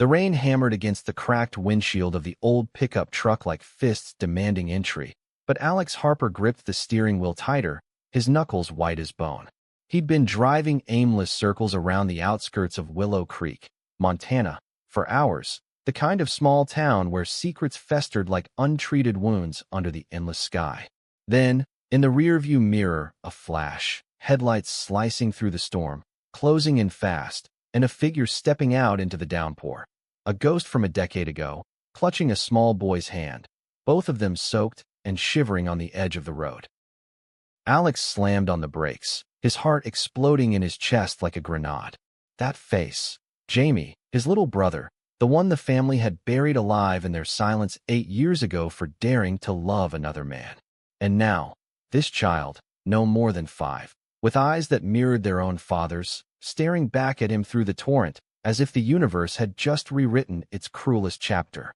The rain hammered against the cracked windshield of the old pickup truck like fists demanding entry, but Alex Harper gripped the steering wheel tighter, his knuckles white as bone. He'd been driving aimless circles around the outskirts of Willow Creek, Montana, for hours, the kind of small town where secrets festered like untreated wounds under the endless sky. Then, in the rearview mirror, a flash, headlights slicing through the storm, closing in fast, and a figure stepping out into the downpour. A ghost from a decade ago, clutching a small boy's hand, both of them soaked and shivering on the edge of the road. Alex slammed on the brakes, his heart exploding in his chest like a grenade. That face. Jamie, his little brother, the one the family had buried alive in their silence 8 years ago for daring to love another man. And now, this child, no more than 5, with eyes that mirrored their own father's, staring back at him through the torrent, as if the universe had just rewritten its cruelest chapter.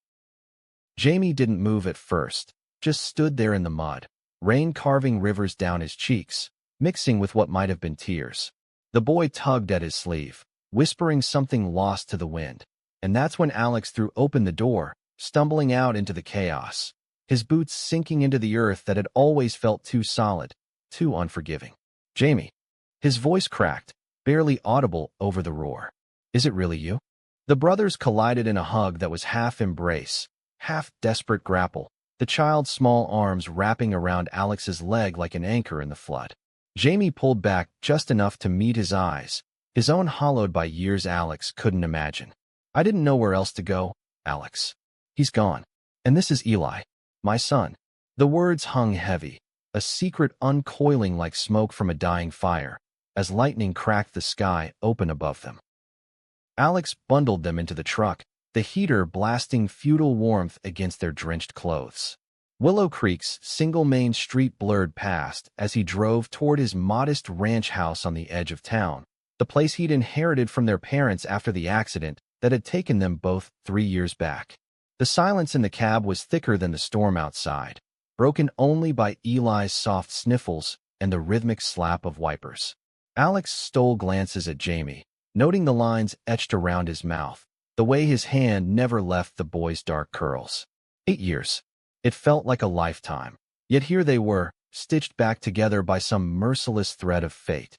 Jamie didn't move at first, just stood there in the mud, rain carving rivers down his cheeks, mixing with what might have been tears. The boy tugged at his sleeve, whispering something lost to the wind, and that's when Alex threw open the door, stumbling out into the chaos, his boots sinking into the earth that had always felt too solid, too unforgiving. Jamie. His voice cracked, barely audible over the roar. Is it really you? The brothers collided in a hug that was half embrace, half desperate grapple, the child's small arms wrapping around Alex's leg like an anchor in the flood. Jamie pulled back just enough to meet his eyes, his own hollowed by years Alex couldn't imagine. I didn't know where else to go, Alex. He's gone. And this is Eli, my son. The words hung heavy, a secret uncoiling like smoke from a dying fire, as lightning cracked the sky open above them. Alex bundled them into the truck, the heater blasting futile warmth against their drenched clothes. Willow Creek's single main street blurred past as he drove toward his modest ranch house on the edge of town, the place he'd inherited from their parents after the accident that had taken them both 3 years back. The silence in the cab was thicker than the storm outside, broken only by Eli's soft sniffles and the rhythmic slap of wipers. Alex stole glances at Jamie, noting the lines etched around his mouth, the way his hand never left the boy's dark curls. 8 years. It felt like a lifetime. Yet here they were, stitched back together by some merciless thread of fate.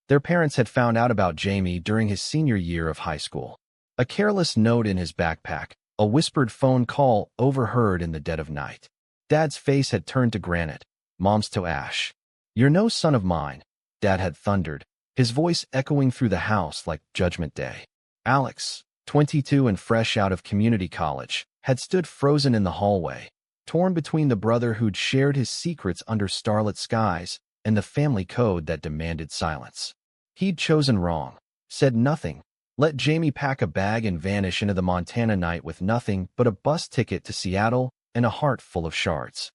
Their parents had found out about Jamie during his senior year of high school. A careless note in his backpack, a whispered phone call overheard in the dead of night. Dad's face had turned to granite, Mom's to ash. "You're no son of mine," Dad had thundered, his voice echoing through the house like Judgment Day. Alex, 22 and fresh out of community college, had stood frozen in the hallway, torn between the brother who'd shared his secrets under starlit skies and the family code that demanded silence. He'd chosen wrong, said nothing, let Jamie pack a bag and vanish into the Montana night with nothing but a bus ticket to Seattle and a heart full of shards.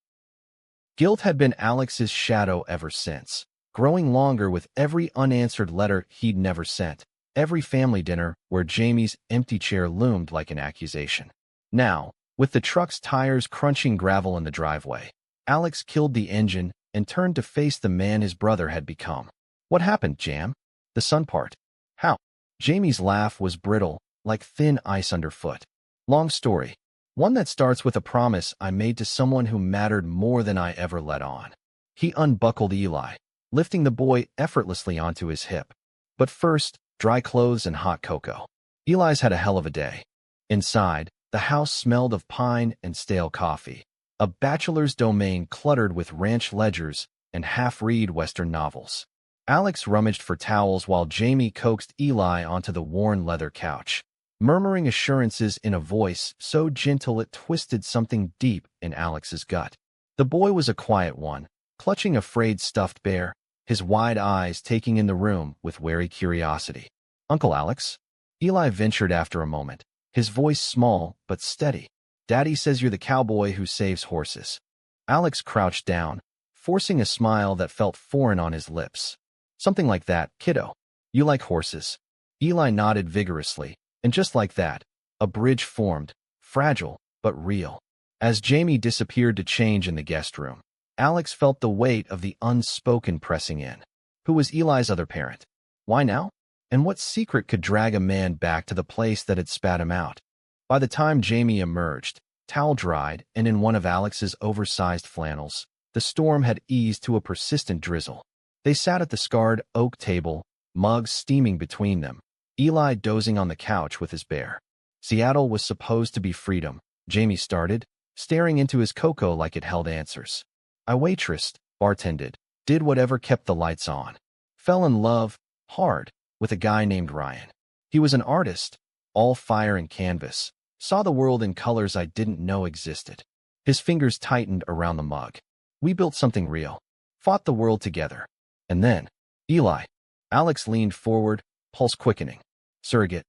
Guilt had been Alex's shadow ever since, growing longer with every unanswered letter he'd never sent, every family dinner where Jamie's empty chair loomed like an accusation. Now, with the truck's tires crunching gravel in the driveway, Alex killed the engine and turned to face the man his brother had become. "What happened, Jam? The son part. How?" Jamie's laugh was brittle, like thin ice underfoot. "Long story. One that starts with a promise I made to someone who mattered more than I ever let on." He unbuckled Eli, lifting the boy effortlessly onto his hip. But first, dry clothes and hot cocoa. Eli's had a hell of a day. Inside, the house smelled of pine and stale coffee, a bachelor's domain cluttered with ranch ledgers and half-read Western novels. Alex rummaged for towels while Jamie coaxed Eli onto the worn leather couch, murmuring assurances in a voice so gentle it twisted something deep in Alex's gut. The boy was a quiet one, clutching a frayed stuffed bear, his wide eyes taking in the room with wary curiosity. "Uncle Alex?" Eli ventured after a moment, his voice small but steady. "Daddy says you're the cowboy who saves horses." Alex crouched down, forcing a smile that felt foreign on his lips. "Something like that, kiddo. You like horses." Eli nodded vigorously, and just like that, a bridge formed, fragile but real. As Jamie disappeared to change in the guest room, Alex felt the weight of the unspoken pressing in. Who was Eli's other parent? Why now? And what secret could drag a man back to the place that had spat him out? By the time Jamie emerged, towel dried and in one of Alex's oversized flannels, the storm had eased to a persistent drizzle. They sat at the scarred oak table, mugs steaming between them, Eli dozing on the couch with his bear. Seattle was supposed to be freedom, Jamie started, staring into his cocoa like it held answers. I waitressed, bartended, did whatever kept the lights on. Fell in love, hard, with a guy named Ryan. He was an artist, all fire and canvas, saw the world in colors I didn't know existed. His fingers tightened around the mug. We built something real, fought the world together. And then, Eli. Alex leaned forward, pulse quickening. Surrogate.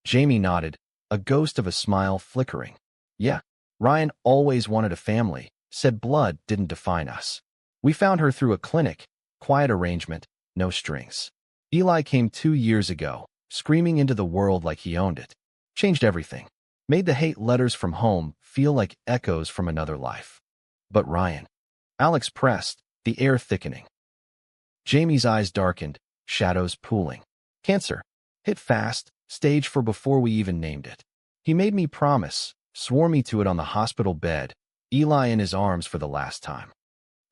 Jamie nodded, a ghost of a smile flickering. Yeah, Ryan always wanted a family, said blood didn't define us. We found her through a clinic, quiet arrangement, no strings. Eli came 2 years ago, screaming into the world like he owned it. Changed everything. Made the hate letters from home feel like echoes from another life. But Ryan. Alex pressed, the air thickening. Jamie's eyes darkened, shadows pooling. Cancer. Hit fast, stage 4 before we even named it. He made me promise, swore me to it on the hospital bed, Eli in his arms for the last time.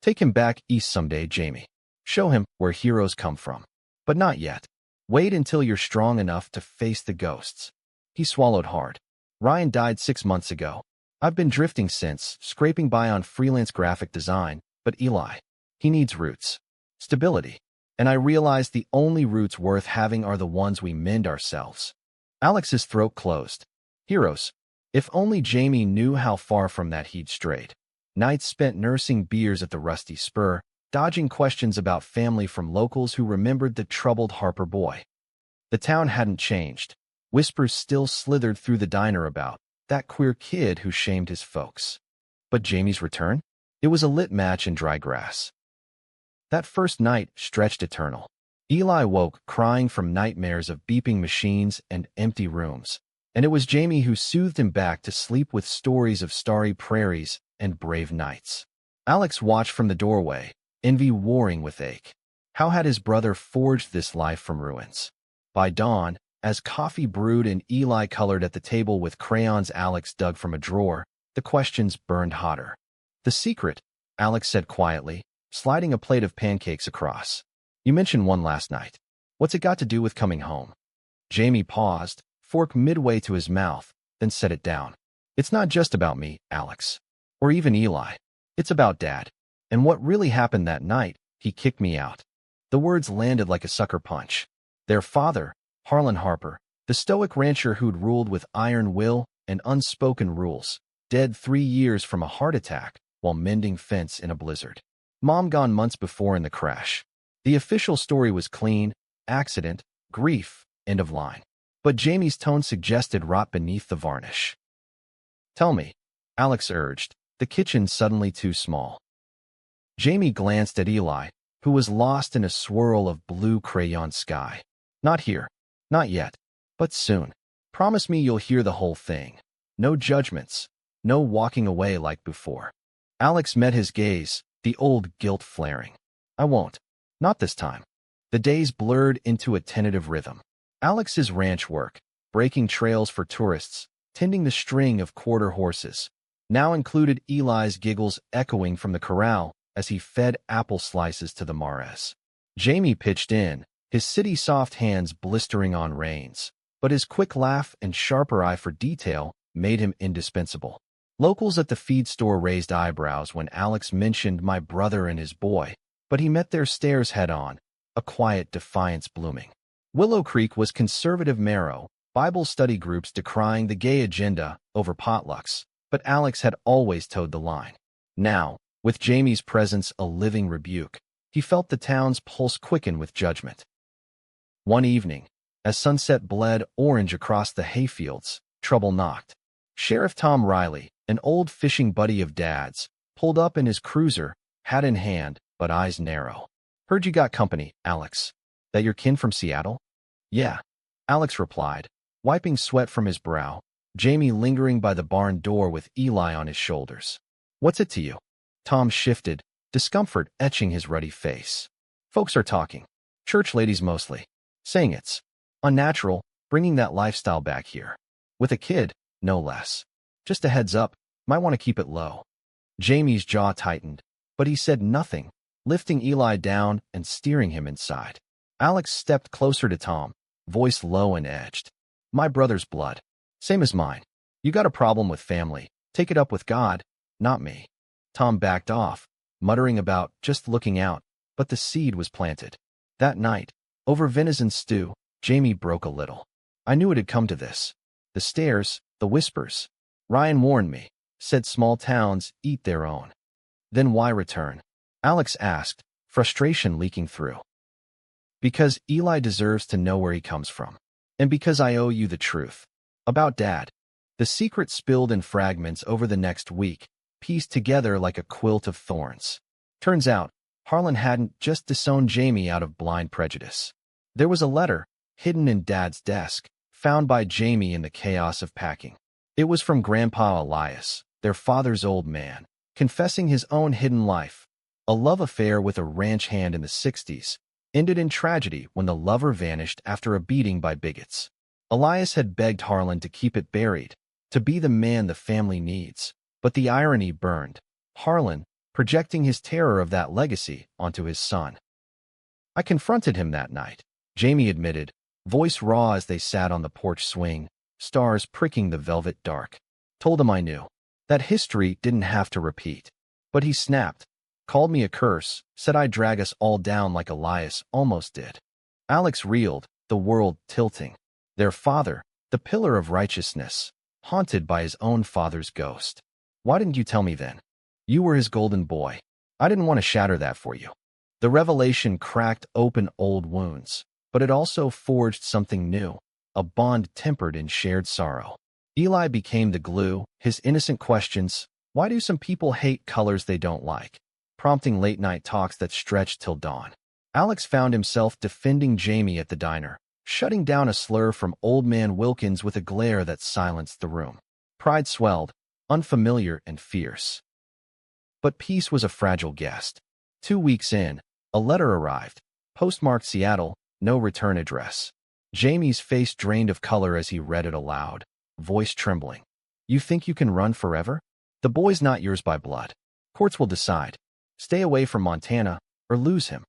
Take him back east someday, Jamie. Show him where heroes come from. But not yet. Wait until you're strong enough to face the ghosts. He swallowed hard. Ryan died 6 months ago. I've been drifting since, scraping by on freelance graphic design, but Eli, he needs roots. Stability. And I realized the only roots worth having are the ones we mend ourselves. Alex's throat closed. Heroes. If only Jamie knew how far from that he'd strayed. Nights spent nursing beers at the Rusty Spur, dodging questions about family from locals who remembered the troubled Harper boy. The town hadn't changed. Whispers still slithered through the diner about that queer kid who shamed his folks. But Jamie's return? It was a lit match in dry grass. That first night stretched eternal. Eli woke crying from nightmares of beeping machines and empty rooms, and it was Jamie who soothed him back to sleep with stories of starry prairies and brave nights. Alex watched from the doorway, envy warring with ache. How had his brother forged this life from ruins? By dawn, as coffee brewed and Eli colored at the table with crayons Alex dug from a drawer, the questions burned hotter. The secret, Alex said quietly, sliding a plate of pancakes across. You mentioned one last night. What's it got to do with coming home? Jamie paused, fork midway to his mouth, then set it down. It's not just about me, Alex. Or even Eli. It's about Dad. And what really happened that night, he kicked me out. The words landed like a sucker punch. Their father, Harlan Harper, the stoic rancher who'd ruled with iron will and unspoken rules, dead 3 years from a heart attack while mending fence in a blizzard. Mom gone months before in the crash. The official story was clean, accident, grief, end of line. But Jamie's tone suggested rot beneath the varnish. Tell me, Alex urged, the kitchen suddenly too small. Jamie glanced at Eli, who was lost in a swirl of blue crayon sky. Not here. Not yet. But soon. Promise me you'll hear the whole thing. No judgments. No walking away like before. Alex met his gaze, the old guilt flaring. I won't. Not this time. The days blurred into a tentative rhythm. Alex's ranch work, breaking trails for tourists, tending the string of quarter horses, now included Eli's giggles echoing from the corral as he fed apple slices to the Mares. Jamie pitched in, his city-soft hands blistering on reins, but his quick laugh and sharper eye for detail made him indispensable. Locals at the feed store raised eyebrows when Alex mentioned my brother and his boy, but he met their stares head-on, a quiet defiance blooming. Willow Creek was conservative marrow, Bible study groups decrying the gay agenda over potlucks, but Alex had always towed the line. Now, with Jamie's presence a living rebuke, he felt the town's pulse quicken with judgment. One evening, as sunset bled orange across the hayfields, trouble knocked. Sheriff Tom Riley, an old fishing buddy of Dad's, pulled up in his cruiser, hat in hand, but eyes narrow. Heard you got company, Alex. That your kin from Seattle? Yeah, Alex replied, wiping sweat from his brow, Jamie lingering by the barn door with Eli on his shoulders. What's it to you? Tom shifted, discomfort etching his ruddy face. Folks are talking. Church ladies mostly. Saying it's Unnatural, bringing that lifestyle back here. With a kid, no less. Just a heads up, might want to keep it low. Jamie's jaw tightened, but he said nothing, lifting Eli down and steering him inside. Alex stepped closer to Tom, voice low and edged. My brother's blood. Same as mine. You got a problem with family. Take it up with God, not me. Tom backed off, muttering about just looking out, but the seed was planted. That night, over venison stew, Jamie broke a little. I knew it had come to this. The stares, the whispers. Ryan warned me, said small towns eat their own. Then why return? Alex asked, frustration leaking through. Because Eli deserves to know where he comes from. And because I owe you the truth. About Dad. The secret spilled in fragments over the next week, pieced together like a quilt of thorns. Turns out, Harlan hadn't just disowned Jamie out of blind prejudice. There was a letter, hidden in Dad's desk, found by Jamie in the chaos of packing. It was from Grandpa Elias, their father's old man, confessing his own hidden life. A love affair with a ranch hand in the 60s, ended in tragedy when the lover vanished after a beating by bigots. Elias had begged Harlan to keep it buried, to be the man the family needs. But the irony burned. Harlan, projecting his terror of that legacy onto his son. I confronted him that night, Jamie admitted, voice raw as they sat on the porch swing, stars pricking the velvet dark. Told him I knew. That history didn't have to repeat. But he snapped, called me a curse, said I'd drag us all down like Elias almost did. Alex reeled, the world tilting. Their father, the pillar of righteousness, haunted by his own father's ghost. Why didn't you tell me then? You were his golden boy. I didn't want to shatter that for you. The revelation cracked open old wounds, but it also forged something new, a bond tempered in shared sorrow. Eli became the glue, his innocent questions, why do some people hate colors they don't like? Prompting late-night talks that stretched till dawn. Alex found himself defending Jamie at the diner, shutting down a slur from Old Man Wilkins with a glare that silenced the room. Pride swelled, unfamiliar and fierce. But peace was a fragile guest. 2 weeks in, a letter arrived, postmarked Seattle, no return address. Jamie's face drained of color as he read it aloud, voice trembling. You think you can run forever? The boy's not yours by blood. Courts will decide. Stay away from Montana, or lose him.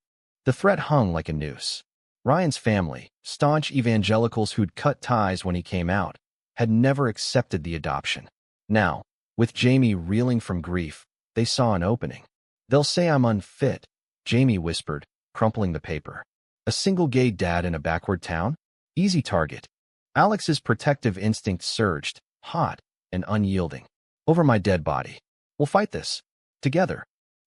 The threat hung like a noose. Ryan's family, staunch evangelicals who'd cut ties when he came out, had never accepted the adoption. Now, with Jamie reeling from grief, they saw an opening. They'll say I'm unfit, Jamie whispered, crumpling the paper. A single gay dad in a backward town? Easy target. Alex's protective instinct surged, hot and unyielding. Over my dead body. We'll fight this. Together.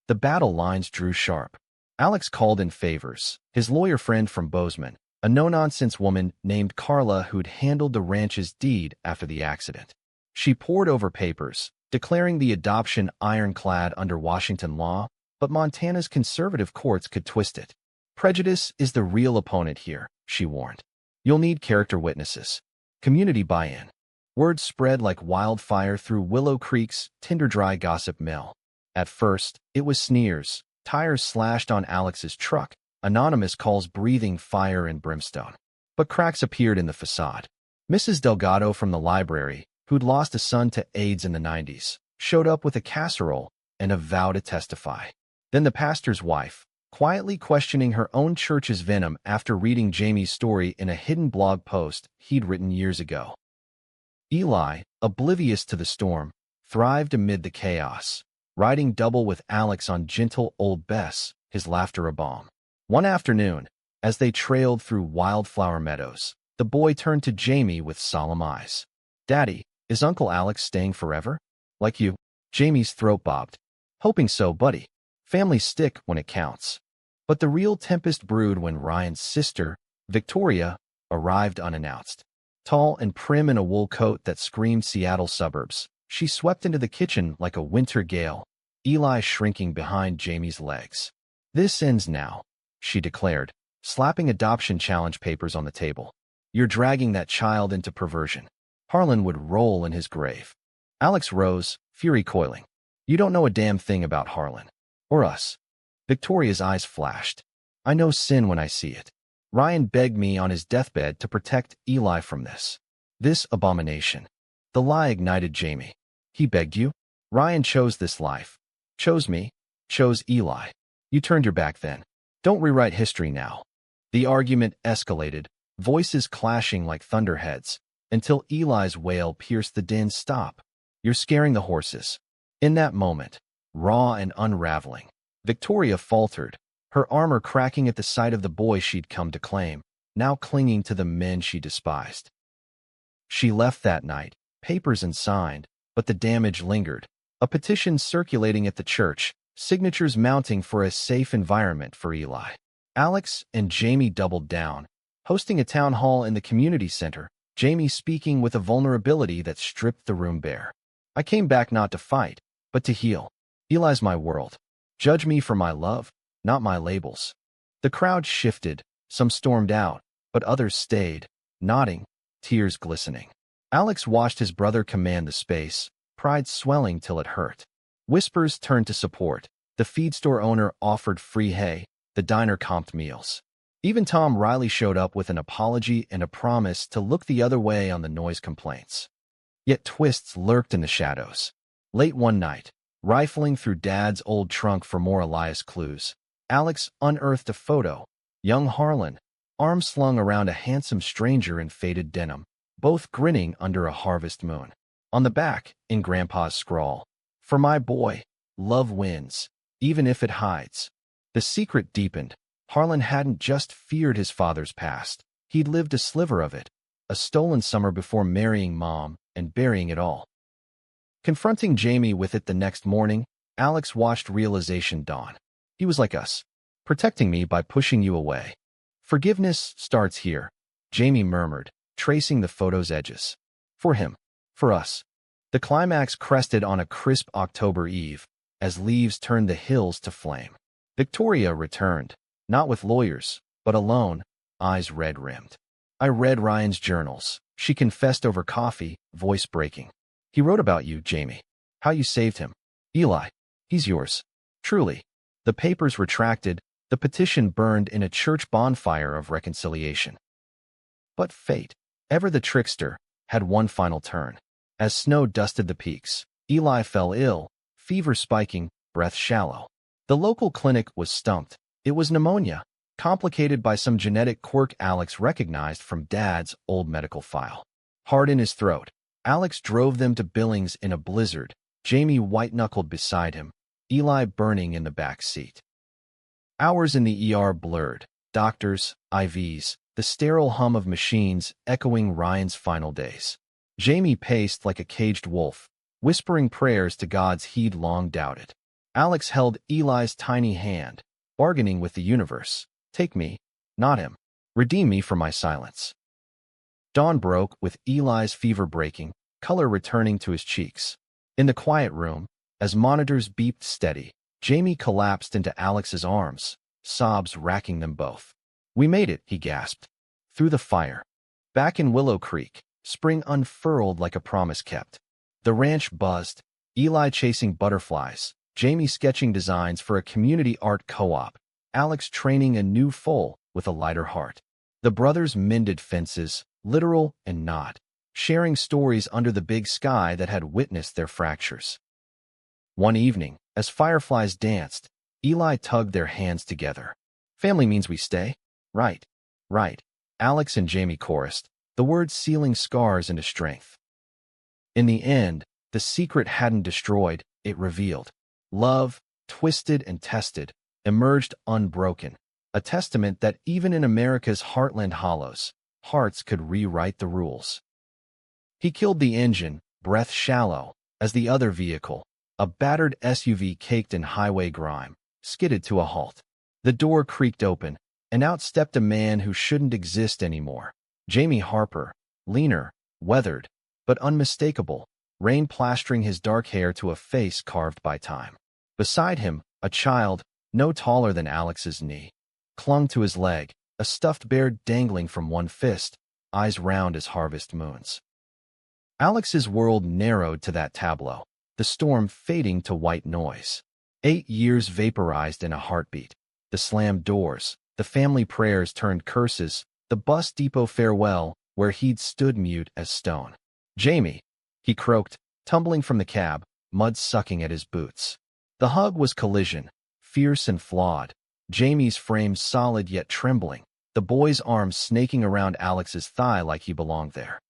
The battle lines drew sharp. Alex called in favors, his lawyer friend from Bozeman, a no-nonsense woman named Carla who'd handled the ranch's deed after the accident. She pored over papers, declaring the adoption ironclad under Washington law, but Montana's conservative courts could twist it. Prejudice is the real opponent here, she warned. You'll need character witnesses. Community buy-in. Word spread like wildfire through Willow Creek's tinder-dry gossip mill. At first, it was sneers, tires slashed on Alex's truck, anonymous calls breathing fire and brimstone. But cracks appeared in the facade. Mrs. Delgado from the library, who'd lost a son to AIDS in the 90s, showed up with a casserole and a vow to testify. Then the pastor's wife, quietly questioning her own church's venom after reading Jamie's story in a hidden blog post he'd written years ago. Eli, oblivious to the storm, thrived amid the chaos, riding double with Alex on gentle old Bess, his laughter a balm. One afternoon, as they trailed through wildflower meadows, the boy turned to Jamie with solemn eyes. Daddy, is Uncle Alex staying forever? Like you? Jamie's throat bobbed. Hoping so, buddy. Families stick when it counts. But the real tempest brewed when Ryan's sister, Victoria, arrived unannounced. Tall and prim in a wool coat that screamed Seattle suburbs, she swept into the kitchen like a winter gale, Eli shrinking behind Jamie's legs. This ends now, she declared, slapping adoption challenge papers on the table. You're dragging that child into perversion. Harlan would roll in his grave. Alex rose, fury coiling. You don't know a damn thing about Harlan. Or us. Victoria's eyes flashed. I know sin when I see it. Ryan begged me on his deathbed to protect Eli from this abomination. The lie ignited Jamie. He begged you? Ryan chose this life. Chose me. Chose Eli. You turned your back then. Don't rewrite history now. The argument escalated, voices clashing like thunderheads, until Eli's wail pierced the din. Stop. You're scaring the horses. In that moment, raw and unraveling, Victoria faltered, her armor cracking at the sight of the boy she'd come to claim, now clinging to the men she despised. She left that night, papers unsigned, but the damage lingered. A petition circulating at the church, signatures mounting for a safe environment for Eli. Alex and Jamie doubled down, hosting a town hall in the community center, Jamie speaking with a vulnerability that stripped the room bare. I came back not to fight, but to heal. Eli's my world. Judge me for my love, not my labels. The crowd shifted, some stormed out, but others stayed, nodding, tears glistening. Alex watched his brother command the space, pride swelling till it hurt. Whispers turned to support. The feed store owner offered free hay, the diner comped meals. Even Tom Riley showed up with an apology and a promise to look the other way on the noise complaints. Yet twists lurked in the shadows. Late one night, rifling through Dad's old trunk for more Elias clues, Alex unearthed a photo. Young Harlan, arms slung around a handsome stranger in faded denim, both grinning under a harvest moon. On the back, in Grandpa's scrawl, "For my boy, love wins, even if it hides." The secret deepened. Harlan hadn't just feared his father's past. He'd lived a sliver of it, a stolen summer before marrying Mom and burying it all. Confronting Jamie with it the next morning, Alex watched realization dawn. He was like us, protecting me by pushing you away. Forgiveness starts here, Jamie murmured, tracing the photo's edges. For him. For us. The climax crested on a crisp October eve, as leaves turned the hills to flame. Victoria returned, not with lawyers, but alone, eyes red-rimmed. I read Ryan's journals. She confessed over coffee, voice breaking. He wrote about you, Jamie. How you saved him. Eli, he's yours. Truly. The papers retracted, the petition burned in a church bonfire of reconciliation. But fate, ever the trickster, had one final turn. As snow dusted the peaks, Eli fell ill, fever spiking, breath shallow. The local clinic was stumped. It was pneumonia, complicated by some genetic quirk Alex recognized from Dad's old medical file. Hard in his throat, Alex drove them to Billings in a blizzard, Jamie white-knuckled beside him, Eli burning in the back seat. Hours in the ER blurred, doctors, IVs, the sterile hum of machines echoing Ryan's final days. Jamie paced like a caged wolf, whispering prayers to gods he'd long doubted. Alex held Eli's tiny hand, bargaining with the universe. Take me, not him. Redeem me from my silence. Dawn broke with Eli's fever breaking, color returning to his cheeks. In the quiet room, as monitors beeped steady, Jamie collapsed into Alex's arms, sobs racking them both. We made it, he gasped. Through the fire. Back in Willow Creek, spring unfurled like a promise kept. The ranch buzzed, Eli chasing butterflies, Jamie sketching designs for a community art co-op, Alex training a new foal with a lighter heart. The brothers mended fences, literal and not, sharing stories under the big sky that had witnessed their fractures. One evening, as fireflies danced, Eli tugged their hands together. Family means we stay? Right. Right. Alex and Jamie chorused, the words sealing scars into strength. In the end, the secret hadn't destroyed, it revealed. Love, twisted and tested, emerged unbroken, a testament that even in America's heartland hollows, hearts could rewrite the rules. He killed the engine, breath shallow, as the other vehicle, a battered SUV caked in highway grime, skidded to a halt. The door creaked open, and out stepped a man who shouldn't exist anymore. Jamie Harper, leaner, weathered, but unmistakable, rain plastering his dark hair to a face carved by time. Beside him, a child, no taller than Alex's knee, clung to his leg, a stuffed bear dangling from one fist, eyes round as harvest moons. Alex's world narrowed to that tableau, the storm fading to white noise. 8 years vaporized in a heartbeat. The slammed doors, The family prayers turned curses, the bus depot farewell, where he'd stood mute as stone. "Jamie," he croaked, tumbling from the cab, mud sucking at his boots. The hug was collision, fierce and flawed, Jamie's frame solid yet trembling, the boy's arms snaking around Alex's thigh like he belonged there.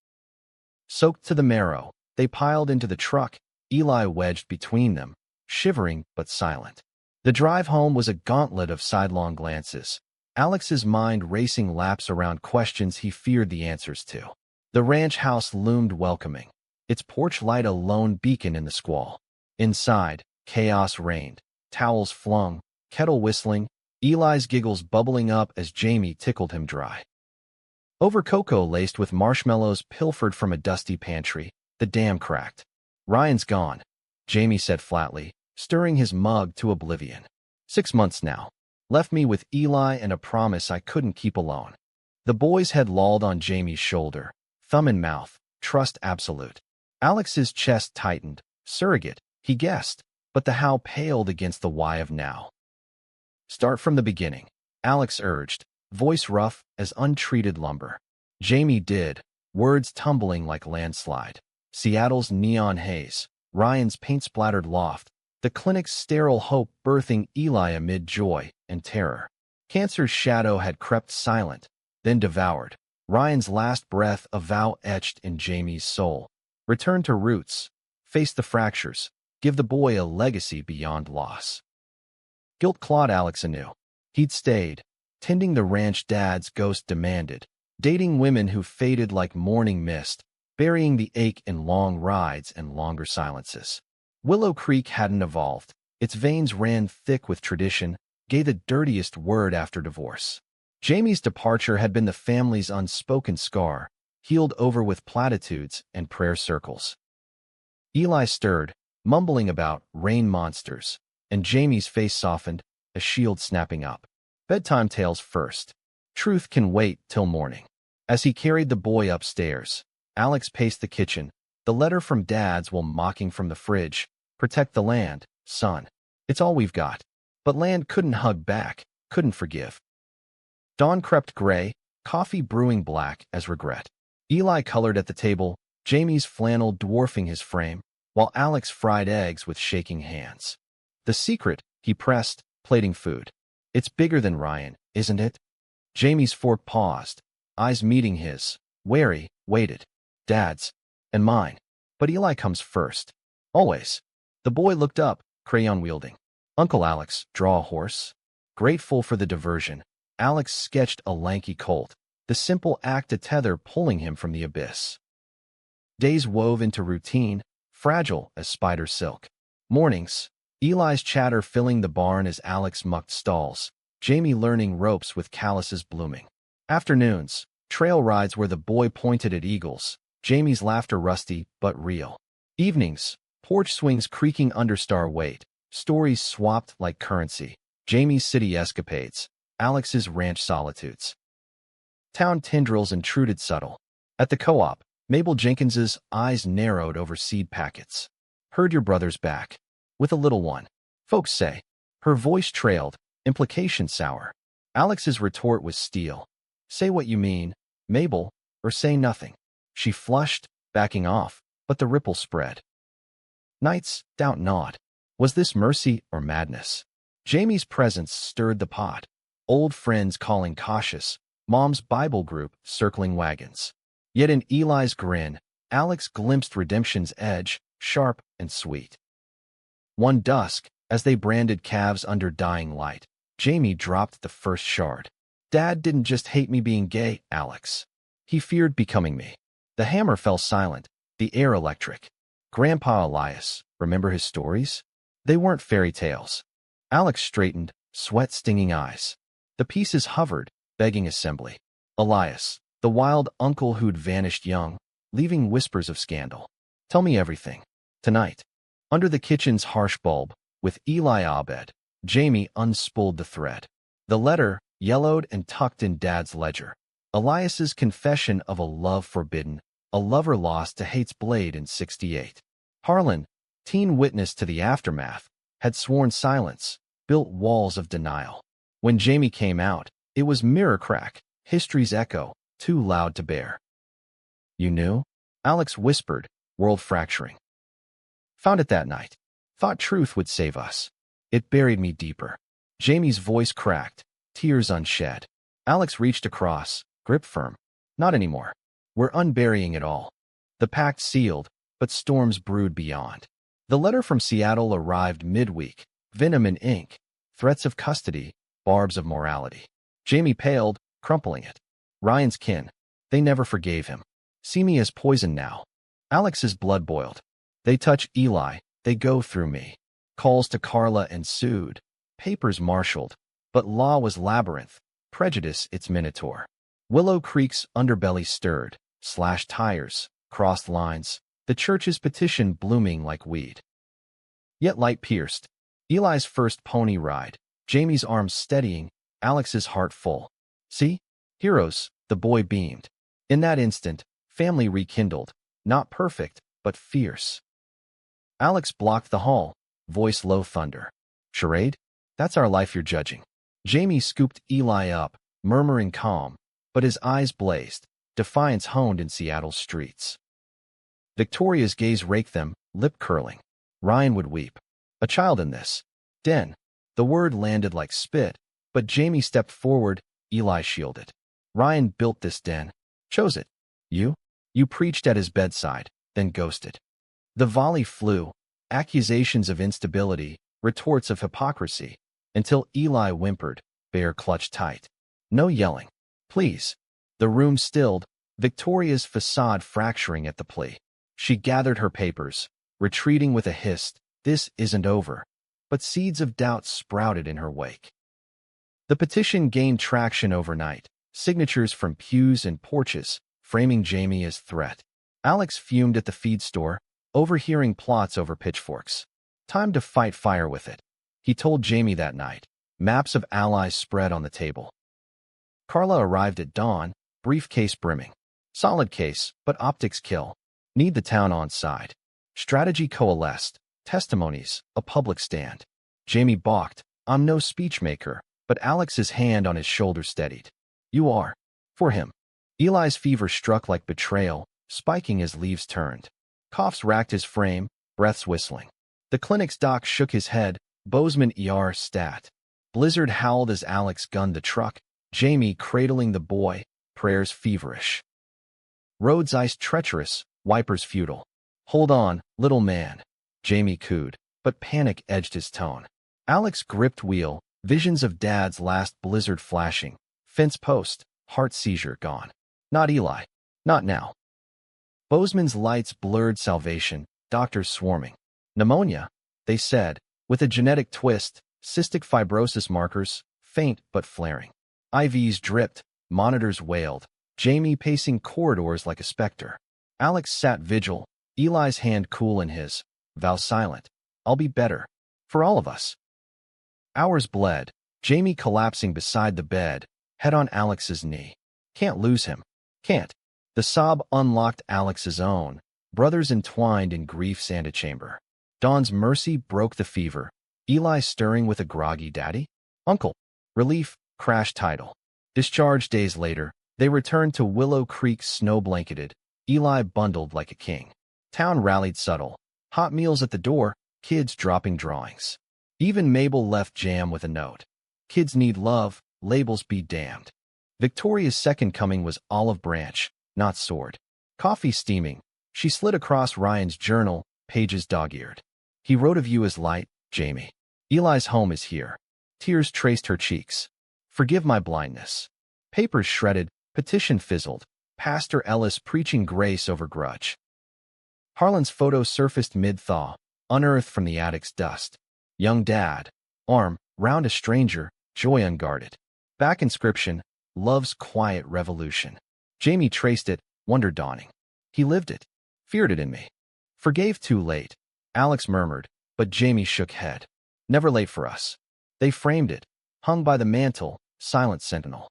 Soaked to the marrow, they piled into the truck, Eli wedged between them, shivering but silent. The drive home was a gauntlet of sidelong glances, Alex's mind racing laps around questions he feared the answers to. The ranch house loomed welcoming, its porch light a lone beacon in the squall. Inside, chaos reigned, towels flung, kettle whistling, Eli's giggles bubbling up as Jamie tickled him dry. Over cocoa laced with marshmallows pilfered from a dusty pantry, the dam cracked. "Ryan's gone," Jamie said flatly, stirring his mug to oblivion. 6 months now. Left me with Eli and a promise I couldn't keep alone. The boy's head lolled on Jamie's shoulder, thumb in mouth, trust absolute. Alex's chest tightened. Surrogate, he guessed, but the how paled against the why of now. "Start from the beginning," Alex urged, voice rough as untreated lumber. Jamie did, words tumbling like landslide. Seattle's neon haze, Ryan's paint-splattered loft, the clinic's sterile hope birthing Eli amid joy and terror. Cancer's shadow had crept silent, then devoured. Ryan's last breath a vow etched in Jamie's soul. Return to roots, face the fractures, give the boy a legacy beyond loss. Guilt clawed Alex anew. He'd stayed, tending the ranch dad's ghost demanded, dating women who faded like morning mist, burying the ache in long rides and longer silences. Willow Creek hadn't evolved. Its veins ran thick with tradition, gay the dirtiest word after divorce. Jamie's departure had been the family's unspoken scar, healed over with platitudes and prayer circles. Eli stirred, mumbling about rain monsters, and Jamie's face softened, a shield snapping up. Bedtime tales first. Truth can wait till morning. As he carried the boy upstairs, Alex paced the kitchen, the letter from Dad's while mocking from the fridge. "Protect the land, son. It's all we've got." But land couldn't hug back, couldn't forgive. Dawn crept gray, coffee brewing black as regret. Eli colored at the table, Jamie's flannel dwarfing his frame, while Alex fried eggs with shaking hands. "The secret," he pressed, plating food. "It's bigger than Ryan, isn't it?" Jamie's fork paused, eyes meeting his, wary, waited. "Dad's, and mine. But Eli comes first. Always." The boy looked up, crayon wielding. "Uncle Alex, draw a horse?" Grateful for the diversion, Alex sketched a lanky colt, the simple act a tether pulling him from the abyss. Days wove into routine, fragile as spider silk. Mornings, Eli's chatter filling the barn as Alex mucked stalls, Jamie learning ropes with calluses blooming. Afternoons, trail rides where the boy pointed at eagles, Jamie's laughter rusty but real. Evenings, porch swings creaking under star weight, stories swapped like currency, Jamie's city escapades, Alex's ranch solitudes. Town tendrils intruded subtle. At the co-op, Mabel Jenkins's eyes narrowed over seed packets. "Heard your brother's back. With a little one. Folks say." Her voice trailed, implication sour. Alex's retort was steel. "Say what you mean, Mabel, or say nothing." She flushed, backing off, but the ripple spread. Nights, doubt not. Was this mercy or madness? Jamie's presence stirred the pot. Old friends calling cautious, Mom's Bible group circling wagons. Yet in Eli's grin, Alex glimpsed redemption's edge, sharp and sweet. One dusk, as they branded calves under dying light, Jamie dropped the first shard. "Dad didn't just hate me being gay, Alex. He feared becoming me." The hammer fell silent, the air electric. Grandpa Elias, remember his stories? They weren't fairy tales. Alex straightened, sweat-stinging eyes. The pieces hovered, begging assembly. Elias, the wild uncle who'd vanished young, leaving whispers of scandal. "Tell me everything. Tonight." Under the kitchen's harsh bulb, with Eli abed, Jamie unspooled the thread. The letter, yellowed and tucked in Dad's ledger. Elias's confession of a love forbidden, a lover lost to hate's blade in '68. Harlan, teen witness to the aftermath, had sworn silence, built walls of denial. When Jamie came out, It was mirror crack, history's echo, too loud to bear. You knew? Alex whispered, world fracturing. Found it that night. Thought truth would save us. It buried me deeper. Jamie's voice cracked, tears unshed. Alex reached across, grip firm. Not anymore. We're unburying it all. The pact sealed, but storms brewed beyond. The letter from Seattle arrived midweek, venom in ink, threats of custody, barbs of morality. Jamie paled, crumpling it. Ryan's kin. They never forgave him. See me as poison now. Alex's blood boiled. They touch Eli, they go through me. Calls to Carla ensued. Papers marshaled. But law was labyrinth, prejudice its minotaur. Willow Creek's underbelly stirred, slashed tires, crossed lines, the church's petition blooming like weed. Yet light pierced. Eli's first pony ride, Jamie's arms steadying, Alex's heart full. See? Heroes, the boy beamed. In that instant, family rekindled, not perfect, but fierce. Alex blocked the hall, voice low thunder. Charade? That's our life you're judging. Jamie scooped Eli up, murmuring calm, but his eyes blazed, defiance honed in Seattle's streets. Victoria's gaze raked them, lip curling. Ryan would weep. A child in this den. The word landed like spit, but Jamie stepped forward, Eli shielded. Ryan built this den. Chose it. You? You preached at his bedside, then ghosted. The volley flew, accusations of instability, retorts of hypocrisy, until Eli whimpered, bear clutched tight. No yelling. Please. The room stilled, Victoria's facade fracturing at the plea. She gathered her papers, retreating with a hiss. This isn't over. But seeds of doubt sprouted in her wake. The petition gained traction overnight, signatures from pews and porches, framing Jamie as threat. Alex fumed at the feed store, overhearing plots over pitchforks. Time to fight fire with it. He told Jamie that night. Maps of allies spread on the table. Carla arrived at dawn, briefcase brimming. Solid case, but optics kill. Need the town on side. Strategy coalesced. Testimonies, a public stand. Jamie balked. I'm no speechmaker, but Alex's hand on his shoulder steadied. You are. For him. Eli's fever struck like betrayal, spiking as leaves turned. Coughs racked his frame, breaths whistling. The clinic's doc shook his head, Bozeman ER stat. Blizzard howled as Alex gunned the truck, Jamie cradling the boy, prayers feverish. Roads iced treacherous, wipers futile. Hold on, little man. Jamie cooed, but panic edged his tone. Alex gripped wheel, visions of dad's last blizzard flashing. Fence post, heart seizure gone. Not Eli. Not now. Bozeman's lights blurred salvation, doctors swarming. Pneumonia, they said, with a genetic twist, cystic fibrosis markers, faint but flaring. IVs dripped, monitors wailed, Jamie pacing corridors like a specter. Alex sat vigil, Eli's hand cool in his. Vow silent. I'll be better. For all of us. Hours bled, Jamie collapsing beside the bed, head on Alex's knee. Can't lose him. Can't. The sob unlocked Alex's own, brothers entwined in grief's antechamber. Dawn's mercy broke the fever. Eli stirring with a groggy daddy? Uncle. Relief, crash title. Discharge days later, they returned to Willow Creek snow-blanketed, Eli bundled like a king. Town rallied subtle. Hot meals at the door, kids dropping drawings. Even Mabel left Jam with a note. Kids need love, labels be damned. Victoria's second coming was olive branch, not sword. Coffee steaming. She slid across Ryan's journal, pages dog-eared. He wrote of you as light, Jamie. Eli's home is here. Tears traced her cheeks. Forgive my blindness. Papers shredded, petition fizzled. Pastor Ellis preaching grace over grudge. Harlan's photo surfaced mid-thaw, unearthed from the attic's dust. Young dad. Arm, round a stranger, joy unguarded. Back inscription, love's quiet revolution. Jamie traced it, wonder dawning. He lived it. Feared it in me. Forgave too late. Alex murmured, but Jamie shook head. Never late for us. They framed it, hung by the mantel, silent sentinel.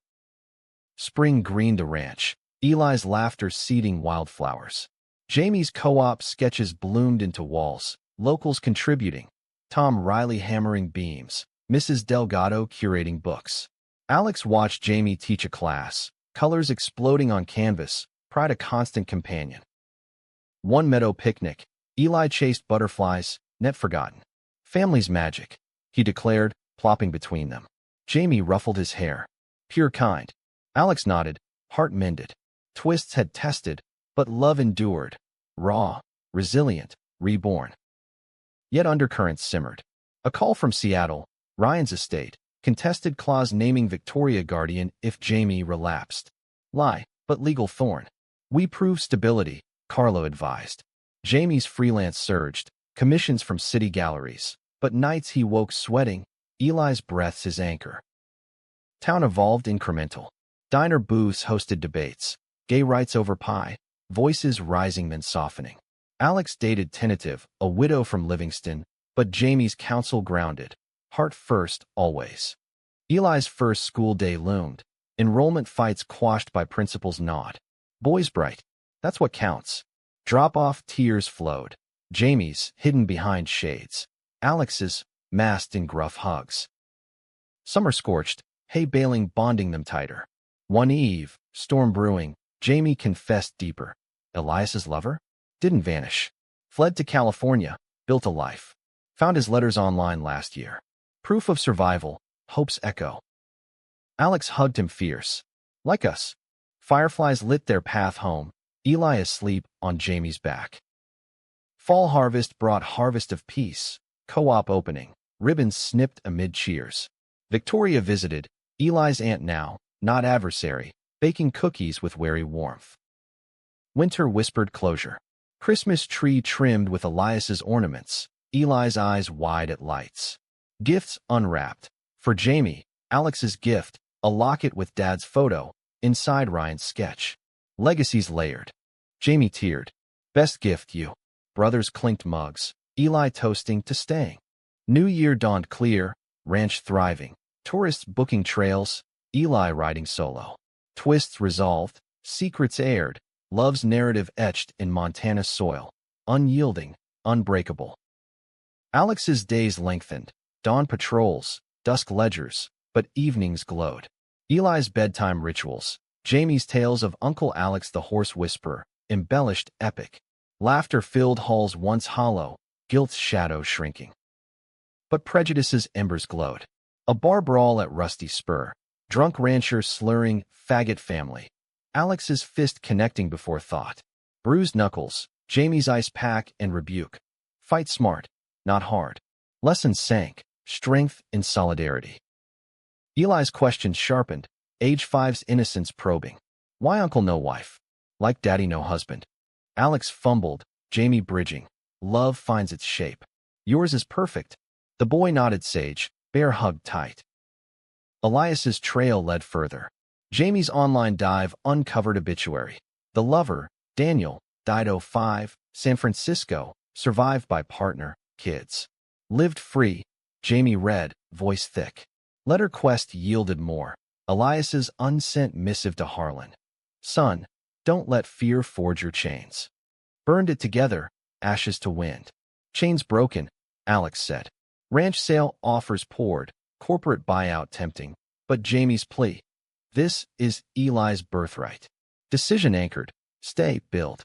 Spring greened the ranch, Eli's laughter seeding wildflowers. Jamie's co-op sketches bloomed into walls, locals contributing. Tom Riley hammering beams, Mrs. Delgado curating books. Alex watched Jamie teach a class, colors exploding on canvas, pride a constant companion. One meadow picnic. Eli chased butterflies, net forgotten. Family's magic, he declared, plopping between them. Jamie ruffled his hair. Pure kind. Alex nodded, heart mended. Twists had tested, but love endured. Raw, resilient, reborn. Yet undercurrents simmered. A call from Seattle, Ryan's estate, contested clause naming Victoria guardian if Jamie relapsed. Lie, but legal thorn. We prove stability, Carlo advised. Jamie's freelance surged, commissions from city galleries. But nights he woke sweating, Eli's breath's his anchor. Town evolved incremental. Diner booths hosted debates. Gay rights over pie, voices rising then softening. Alex dated tentative, a widow from Livingston, but Jamie's counsel grounded. Heart first, always. Eli's first school day loomed. Enrollment fights quashed by principal's nod. Boys bright. That's what counts. Drop-off tears flowed. Jamie's, hidden behind shades. Alex's, masked in gruff hugs. Summer scorched, hay baling bonding them tighter. One eve, storm brewing, Jamie confessed deeper. Elias's lover? Didn't vanish. Fled to California, built a life. Found his letters online last year. Proof of survival, hope's echo. Alex hugged him fierce. Like us. Fireflies lit their path home, Eli asleep on Jamie's back. Fall harvest brought harvest of peace. Co-op opening, ribbons snipped amid cheers. Victoria visited, Eli's aunt now, not adversary, baking cookies with wary warmth. Winter whispered closure. Christmas tree trimmed with Elias's ornaments, Eli's eyes wide at lights. Gifts unwrapped. For Jamie, Alex's gift, a locket with Dad's photo, inside Ryan's sketch. Legacies layered. Jamie teared. Best gift you. Brothers clinked mugs, Eli toasting to staying. New Year dawned clear, ranch thriving. Tourists booking trails, Eli riding solo. Twists resolved, secrets aired, love's narrative etched in Montana's soil. Unyielding, unbreakable. Alex's days lengthened. Dawn patrols, dusk ledgers, but evenings glowed. Eli's bedtime rituals. Jamie's tales of Uncle Alex the horse whisperer, embellished epic. Laughter-filled halls once hollow, guilt's shadow shrinking. But prejudice's embers glowed. A bar brawl at Rusty Spur. Drunk rancher slurring, faggot family. Alex's fist connecting before thought. Bruised knuckles, Jamie's ice pack and rebuke. Fight smart, not hard. Lessons sank, strength in solidarity. Eli's questions sharpened, age 5's innocence probing. Why uncle no wife? Like daddy no husband. Alex fumbled, Jamie bridging. Love finds its shape. Yours is perfect. The boy nodded sage, bear hugged tight. Elias's trail led further. Jamie's online dive uncovered obituary. The lover, Daniel, died 05, San Francisco, survived by partner, kids. Lived free, Jamie read, voice thick. Letter quest yielded more. Elias's unsent missive to Harlan. Son, don't let fear forge your chains. Burned it together, ashes to wind. Chains broken, Alex said. Ranch sale offers poured, corporate buyout tempting, but Jamie's plea. This is Eli's birthright. Decision anchored, stay, build.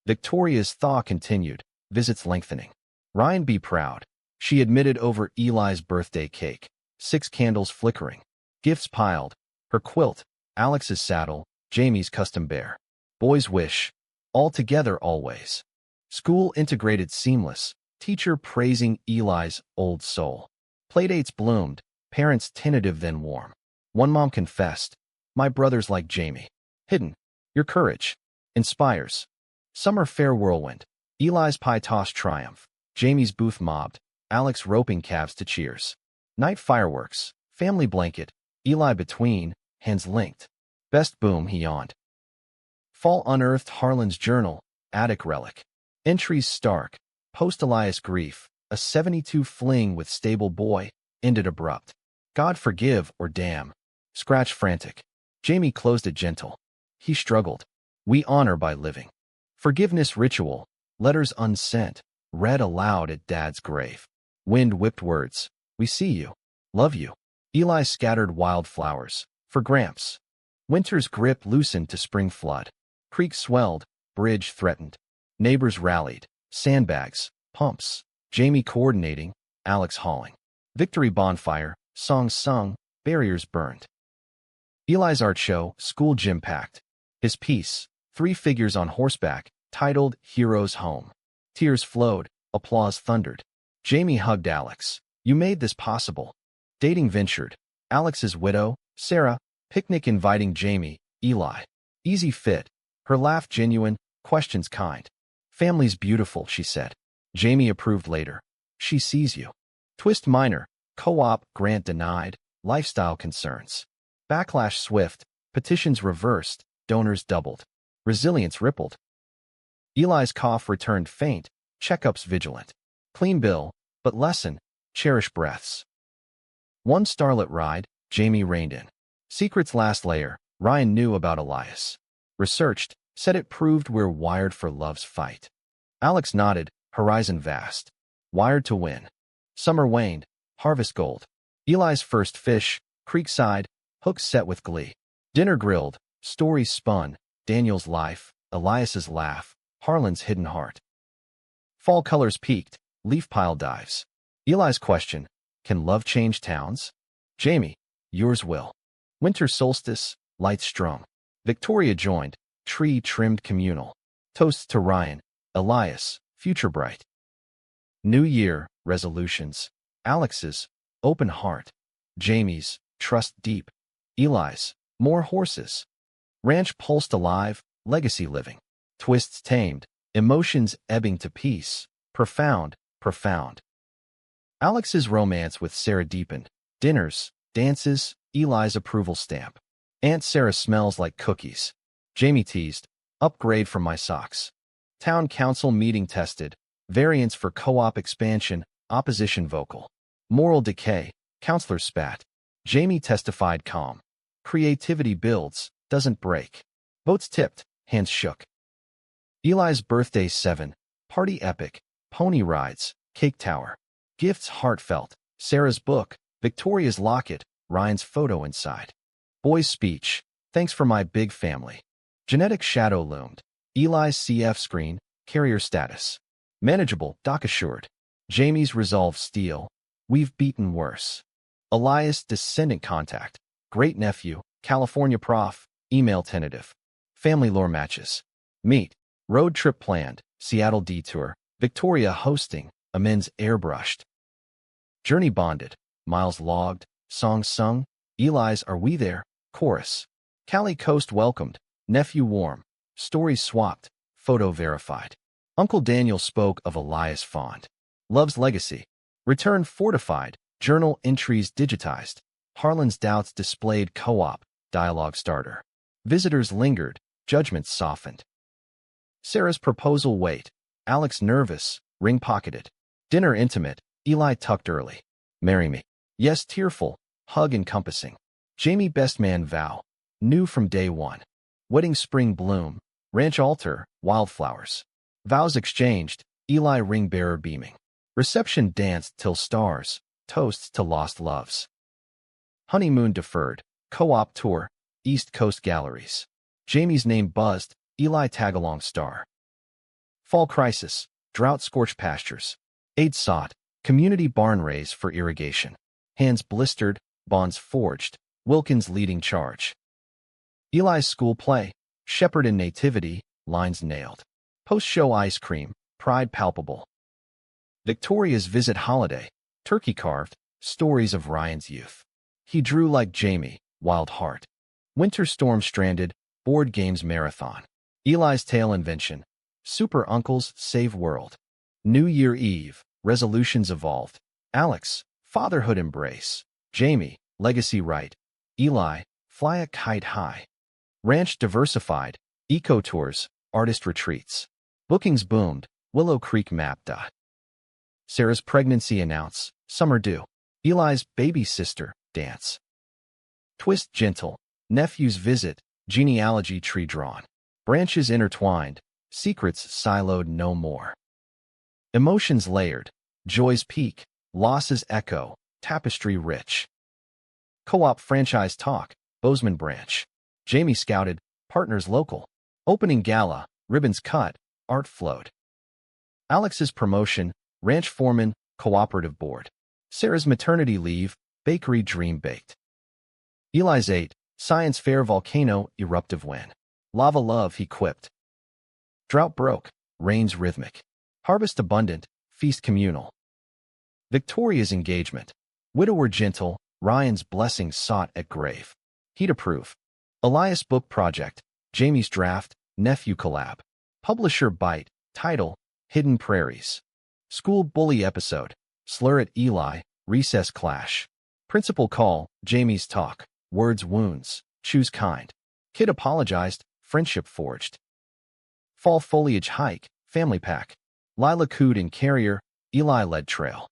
Victoria's thaw continued, visits lengthening. Ryan be proud. She admitted over Eli's birthday cake. 6 candles flickering. Gifts piled. Her quilt, Alex's saddle, Jamie's custom bear. Boy's wish. All together always. School integrated seamless. Teacher praising Eli's old soul. Playdates bloomed. Parents tentative then warm. One mom confessed. My brother's like Jamie. Hidden. Your courage. Inspires. Summer fair whirlwind. Eli's pie toss triumph. Jamie's booth mobbed. Alex roping calves to cheers. Night fireworks. Family blanket. Eli between, hands linked. Best boom, he yawned. Fall unearthed Harlan's journal, attic relic. Entries stark. Post Elias grief. A 72 fling with stable boy, ended abrupt. God forgive or damn. Scratch frantic. Jamie closed it gentle. He struggled. We honor by living. Forgiveness ritual. Letters unsent. Read aloud at Dad's grave. Wind whipped words. We see you. Love you. Eli scattered wildflowers. For Gramps. Winter's grip loosened to spring flood. Creek swelled, bridge threatened. Neighbors rallied. Sandbags, pumps. Jamie coordinating, Alex hauling. Victory bonfire, songs sung, barriers burned. Eli's art show, school gym packed. His piece, 3 figures on horseback, titled Hero's Home. Tears flowed, applause thundered. Jamie hugged Alex. You made this possible. Dating ventured. Alex's widow, Sarah, picnic inviting Jamie, Eli. Easy fit. Her laugh genuine, questions kind. Family's beautiful, she said. Jamie approved later. She sees you. Twist minor. Co-op, grant denied. Lifestyle concerns. Backlash swift. Petitions reversed. Donors doubled. Resilience rippled. Eli's cough returned faint. Checkups vigilant. Clean bill, but lesson. Cherish breaths. One starlit ride, Jamie reined in. Secret's last layer, Ryan knew about Elias. Researched, said it proved we're wired for love's fight. Alex nodded, horizon vast. Wired to win. Summer waned, harvest gold. Eli's first fish, creekside, hooks set with glee. Dinner grilled, stories spun, Daniel's life, Elias's laugh, Harlan's hidden heart. Fall colors peaked, leaf pile dives. Eli's question, can love change towns? Jamie, yours will. Winter solstice, lights strung. Victoria joined, tree trimmed communal. Toasts to Ryan, Elias, future bright. New year, resolutions. Alex's, open heart. Jamie's, trust deep. Eli's, more horses. Ranch pulsed alive, legacy living. Twists tamed, emotions ebbing to peace. Profound, profound. Alex's romance with Sarah deepened. Dinners, dances, Eli's approval stamp. Aunt Sarah smells like cookies. Jamie teased, upgrade from my socks. Town council meeting tested, variance for co-op expansion, opposition vocal. Moral decay, counselors spat. Jamie testified calm. Creativity builds, doesn't break. Votes tipped, hands shook. Eli's birthday 7, party epic, pony rides, cake tower. Gifts heartfelt, Sarah's book, Victoria's locket, Ryan's photo inside. Boy's speech, thanks for my big family. Genetic shadow loomed. Eli's CF screen, carrier status. Manageable, doc assured. Jamie's resolve steel. We've beaten worse. Elias descendant contact. Great nephew, California prof, email tentative. Family lore matches. Meet. Road trip planned, Seattle detour. Victoria hosting, amends airbrushed. Journey bonded, miles logged, songs sung. Eli's Are We There? Chorus. Cali Coast welcomed, nephew warm. Stories swapped, photo verified. Uncle Daniel spoke of Elias fond. Love's legacy. Return fortified, journal entries digitized. Harlan's doubts displayed co-op, dialogue starter. Visitors lingered, judgments softened. Sarah's proposal wait. Alex nervous, ring pocketed. Dinner intimate, Eli tucked early. Marry me. Yes tearful, hug encompassing. Jamie best man vow. New from day one. Wedding spring bloom. Ranch altar, wildflowers. Vows exchanged, Eli ring bearer beaming. Reception danced till stars, toasts to lost loves. Honeymoon deferred, co-op tour, East Coast galleries. Jamie's name buzzed, Eli tagalong star. Fall crisis, drought-scorched pastures. Aid sought, community barn raise for irrigation. Hands blistered, bonds forged, Wilkins leading charge. Eli's school play, shepherd in nativity, lines nailed. Post-show ice cream, pride palpable. Victoria's visit holiday, turkey carved, stories of Ryan's youth. He drew like Jamie, wild heart. Winter storm stranded, board games marathon. Eli's tale invention, super uncles save world. New Year Eve, resolutions evolved. Alex, fatherhood embrace. Jamie, legacy right. Eli, fly a kite high. Ranch diversified, eco tours, artist retreats. Bookings boomed, Willow Creek map. Sarah's pregnancy announce, summer due. Eli's baby sister, dance. Twist gentle, nephew's visit, genealogy tree drawn. Branches intertwined, secrets siloed no more. Emotions layered, joys peak, losses echo, tapestry rich. Co-op franchise talk, Bozeman branch. Jamie scouted, partners local. Opening gala, ribbons cut, art flowed. Alex's promotion, ranch foreman, cooperative board. Sarah's maternity leave, bakery dream baked. Eli's 8, science fair volcano eruptive when. Lava love, he quipped. Drought broke, rains rhythmic. Harvest abundant, feast communal. Victoria's engagement. Widower gentle, Ryan's blessings sought at grave. He'd approve. Elias book project, Jamie's draft, nephew collab. Publisher bite, title, Hidden Prairies. School bully episode, slur at Eli, recess clash. Principal call, Jamie's talk, words wounds, choose kind. Kid apologized, friendship forged. Fall foliage hike, family pack. Lila cooed in carrier, Eli led trail.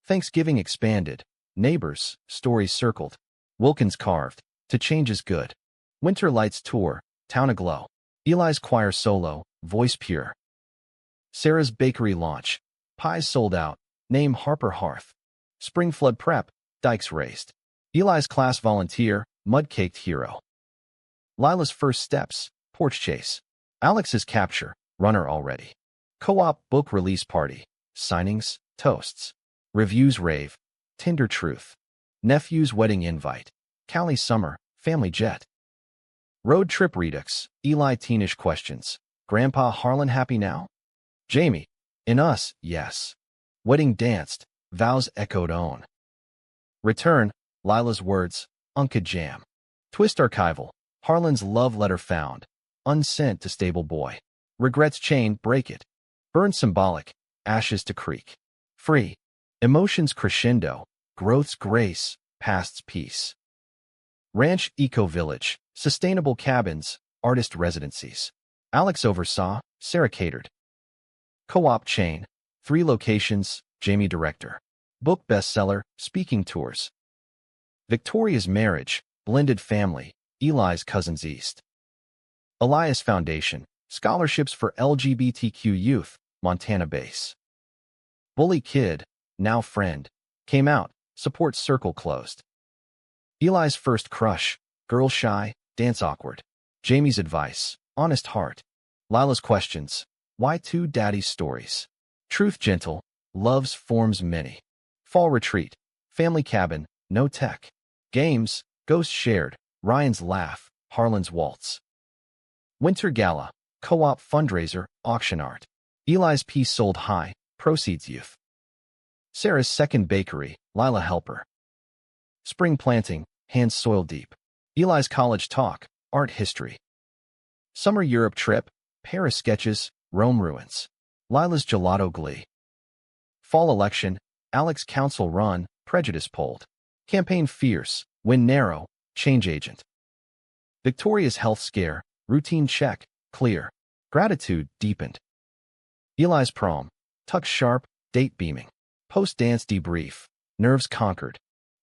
Thanksgiving expanded, neighbors, stories circled. Wilkins carved, to change is good. Winter lights tour, town aglow. Eli's choir solo, voice pure. Sarah's bakery launch, pies sold out, name Harper Hearth. Spring flood prep, dikes raised. Eli's class volunteer, mud-caked hero. Lila's first steps, porch chase. Alex's capture, runner already. Co-op book release party, signings, toasts. Reviews rave, Tinder truth. Nephew's wedding invite. Cali summer, family jet. Road trip redux, Eli teenish questions. Grandpa Harlan happy now? Jamie, in us, yes. Wedding danced, vows echoed own. Return, Lila's words, Unca jam. Twist archival, Harlan's love letter found. Unsent to stable boy. Regrets chain, break it. Burn symbolic, ashes to creek. Free. Emotions crescendo, growth's grace, past's peace. Ranch eco-village, sustainable cabins, artist residencies. Alex oversaw, Sarah catered. Co-op chain, 3 locations, Jamie director. Book bestseller, speaking tours. Victoria's marriage, blended family, Eli's cousins east. Elias Foundation, scholarships for LGBTQ youth, Montana base. Bully kid, now friend, came out, support circle closed. Eli's first crush, girl shy, dance awkward. Jamie's advice, honest heart. Lila's questions, why 2 daddy's stories. Truth gentle, love's forms many. Fall retreat, family cabin, no tech. Games, ghost shared, Ryan's laugh, Harlan's waltz. Winter gala, co-op fundraiser, auction art. Eli's piece sold high, proceeds youth. Sarah's second bakery, Lila helper. Spring planting, hands soil deep. Eli's college talk, art history. Summer Europe trip, Paris sketches, Rome ruins. Lila's gelato glee. Fall election, Alex council run, prejudice polled. Campaign fierce, win narrow, change agent. Victoria's health scare, routine check, clear. Gratitude deepened. Eli's prom, tuck sharp, date beaming. Post-dance debrief, nerves conquered.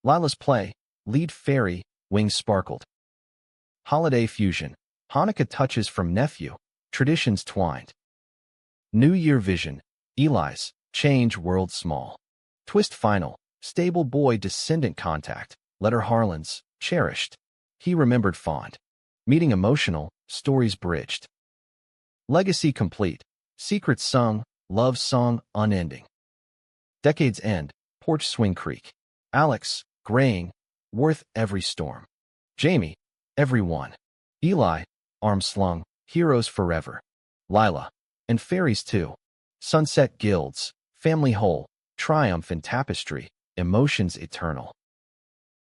Lila's play, lead fairy, wings sparkled. Holiday fusion, Hanukkah touches from nephew, traditions twined. New Year vision, Eli's, change world small. Twist final, stable boy descendant contact, letter Harlan's, cherished. He remembered fond. Meeting emotional, stories bridged. Legacy complete, secrets sung, love song unending. Decades end, porch swing creek. Alex, graying, worth every storm. Jamie, every one. Eli, arms slung, heroes forever. Lila, and fairies too. Sunset guilds, family whole, triumph in tapestry, emotions eternal.